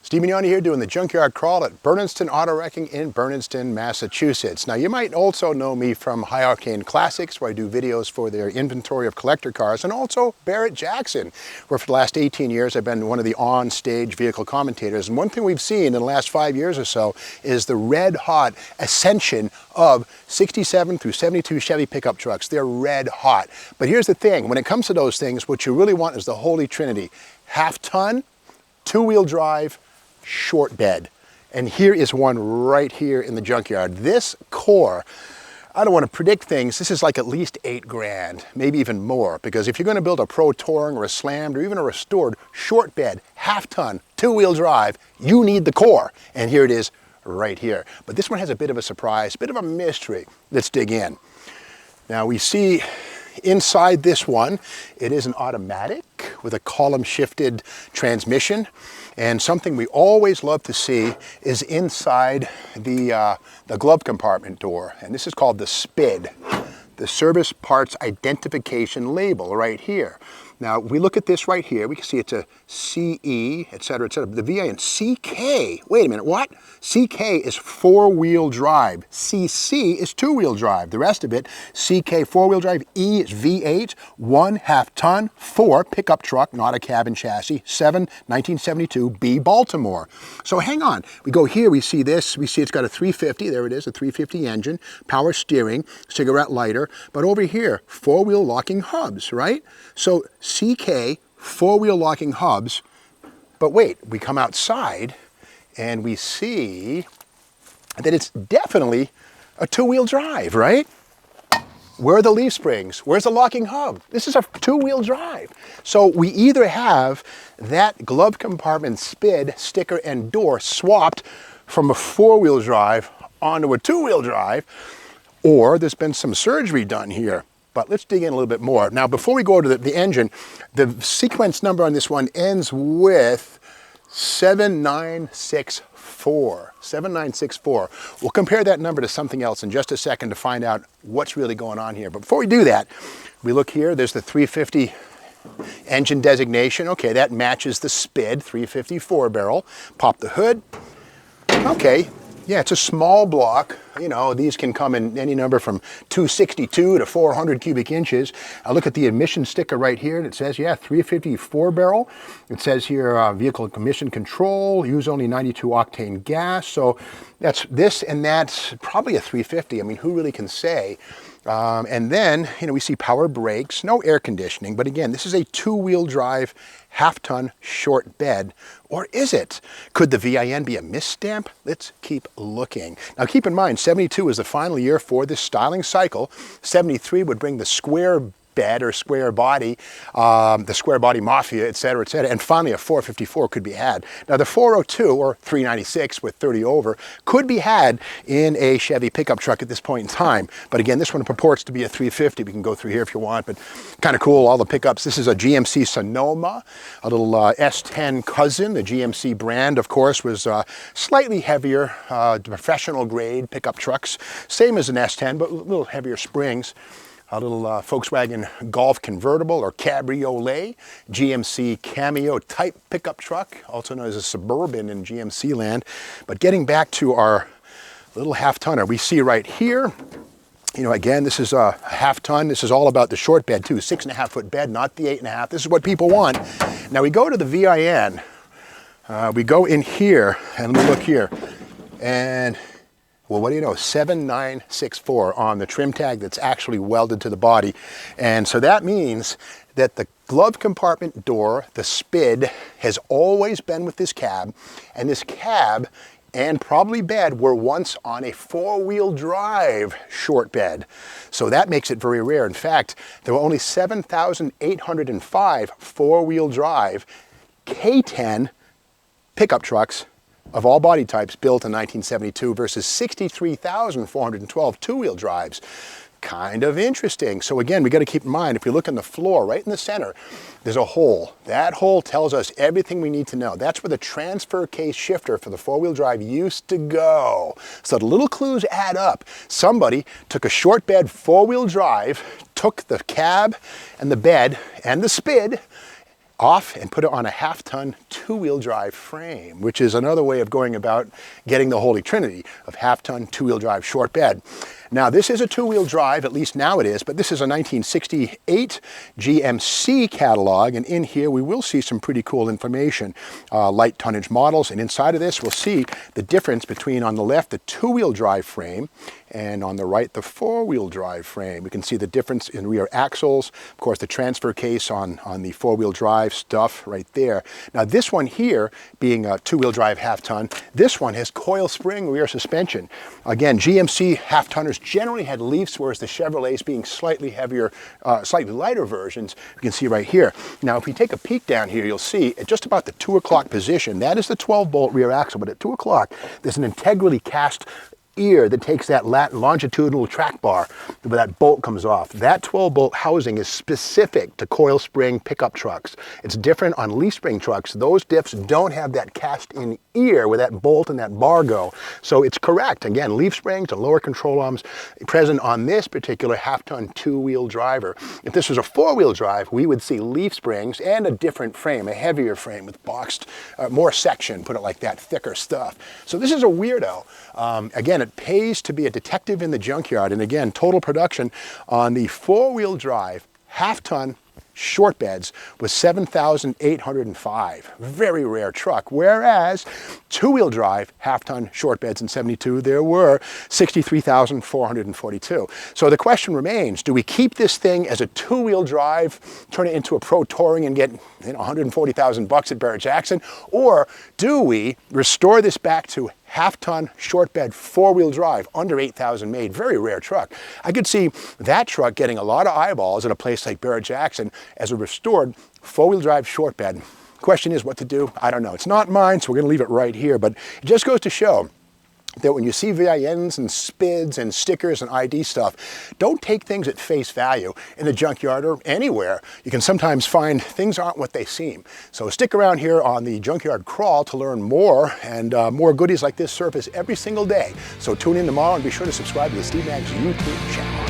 Steve Mignoni here doing the junkyard crawl at Berniston Auto Wrecking in Berniston, Massachusetts. Now you might also know me from High Octane Classics, where I do videos for their inventory of collector cars, and also Barrett Jackson, where for the last 18 years I've been one of the on-stage vehicle commentators. And one thing we've seen in the last 5 years or so is the red-hot ascension of 67 through 72 Chevy pickup trucks. They're red hot. But here's the thing, when it comes to those things, what you really want is the holy trinity. Half-ton, two-wheel drive, short bed. And here is one right here in the junkyard. This core, I don't want to predict things, this is like at least 8 grand, maybe even more, because if you're going to build a Pro Touring or a Slammed or even a restored short bed, half-ton, two-wheel drive, you need the core. And here it is right here. But this one has a bit of a surprise, a bit of a mystery. Let's dig in. Now we see inside this one, it is an automatic with a column shifted transmission. And something we always love to see is inside the glove compartment door. And this is called the SPID, the Service Parts Identification Label right here. Now, we look at this right here, we can see it's a CE, et cetera, the VIN, CK, wait a minute, what? CK is four-wheel drive, CC is two-wheel drive, the rest of it, CK four-wheel drive, E is V8, 1 half-ton, 4 pickup truck, not a cab and chassis, 7, 1972, B Baltimore. So hang on, we go here, we see this, we see it's got a 350, there it is, a 350 engine, power steering, cigarette lighter, but over here, four-wheel locking hubs, right? So CK, four-wheel locking hubs, but wait, we come outside and we see that it's definitely a two-wheel drive, right? Where are the leaf springs? Where's the locking hub? This is a two-wheel drive. So we either have that glove compartment SPID sticker and door swapped from a four-wheel drive onto a two-wheel drive, or there's been some surgery done here. But let's dig in a little bit more. Now, before we go to the engine, the sequence number on this one ends with 7964. 7964. We'll compare that number to something else in just a second to find out what's really going on here. But before we do that, we look here, there's the 350 engine designation. Okay, that matches the SPID 354 barrel. Pop the hood. Okay. Yeah, it's a small block. You know, these can come in any number from 262 to 400 cubic inches. I look at the emission sticker right here and it says, yeah, 354 barrel. It says here, vehicle emission control, use only 92 octane gas. So that's this and that's probably a 350. I mean, who really can say? And then, you know, we see power brakes, no air conditioning, but again, this is a two-wheel drive, half-ton short bed, or is it? Could the VIN be a misstamp? Let's keep looking. Now keep in mind, 72 is the final year for this styling cycle. 73 would bring the square bed or square body, the square body mafia, et cetera, and finally a 454 could be had. Now the 402 or 396 with 30 over could be had in a Chevy pickup truck at this point in time. But again, this one purports to be a 350. We can go through here if you want, but kind of cool, all the pickups. This is a GMC Sonoma, a little S10 cousin. The GMC brand, of course, was slightly heavier, professional grade pickup trucks. Same as an S10, but a little heavier springs. A little Volkswagen Golf convertible or cabriolet, GMC Cameo type pickup truck, also known as a Suburban in GMC land. But getting back to our little half-tonner, we see right here, you know, again, this is a half-ton. This is all about the short bed too, 6.5 foot bed, not the 8.5. This is what people want. Now we go to the VIN, we go in here and we look here, and well, what do you know, 7964 on the trim tag that's actually welded to the body. And so that means that the glove compartment door, the SPID, has always been with this cab, and this cab and probably bed were once on a four-wheel drive short bed. So that makes it very rare. In fact, there were only 7,805 four-wheel drive K10 pickup trucks of all body types built in 1972 versus 63,412 two-wheel drives. Kind of interesting. So again, we got to keep in mind, if you look on the floor, right in the center, there's a hole. That hole tells us everything we need to know. That's where the transfer case shifter for the four-wheel drive used to go. So the little clues add up. Somebody took a short bed four-wheel drive, took the cab and the bed and the SPID, off and put it on a half-ton two-wheel drive frame, which is another way of going about getting the holy trinity of half-ton two-wheel drive short bed. Now this is a two-wheel drive, at least now it is, but this is a 1968 GMC Catalog, and in here we will see some pretty cool information, light tonnage models, and inside of this we'll see the difference between, on the left, the two-wheel drive frame, and on the right, the four-wheel drive frame. We can see the difference in rear axles, of course the transfer case on the four-wheel drive stuff right there. Now this one here, being a two-wheel drive half-ton, this one has coil spring rear suspension. Again, GMC half-tonners generally had leafs, whereas the Chevrolets, being slightly heavier, slightly lighter versions, you can see right here. Now if we take a peek down here, you'll see at just about the 2 o'clock position, that is the 12-bolt rear axle, but at 2 o'clock there's an integrally cast ear that takes that longitudinal track bar where that bolt comes off. That 12-bolt housing is specific to coil spring pickup trucks. It's different on leaf spring trucks. Those diffs don't have that cast-in ear where that bolt and that bar go. So it's correct. Again, leaf springs and lower control arms present on this particular half-ton two-wheel driver. If this was a four-wheel drive, we would see leaf springs and a different frame, a heavier frame with boxed, more section, put it like that, thicker stuff. So this is a weirdo. Again, it pays to be a detective in the junkyard, and again, total production on the four-wheel drive half-ton short beds was 7,805. Very rare truck. Whereas two-wheel drive half-ton short beds in 72, there were 63,442. So the question remains, do we keep this thing as a two-wheel drive, turn it into a Pro Touring and get 140,000 bucks at Barrett-Jackson, or do we restore this back to half-ton short bed four-wheel drive, under 8,000 made, very rare truck? I could see that truck getting a lot of eyeballs at a place like Barrett-Jackson as a restored four-wheel drive short bed. Question is what to do? I don't know. It's not mine, so we're going to leave it right here, but it just goes to show that when you see VINs and SPIDs and stickers and ID stuff, don't take things at face value in the junkyard or anywhere. You can sometimes find things aren't what they seem. So stick around here on the Junkyard Crawl to learn more, and more goodies like this surface every single day. So tune in tomorrow and be sure to subscribe to the Steve Maggs YouTube channel.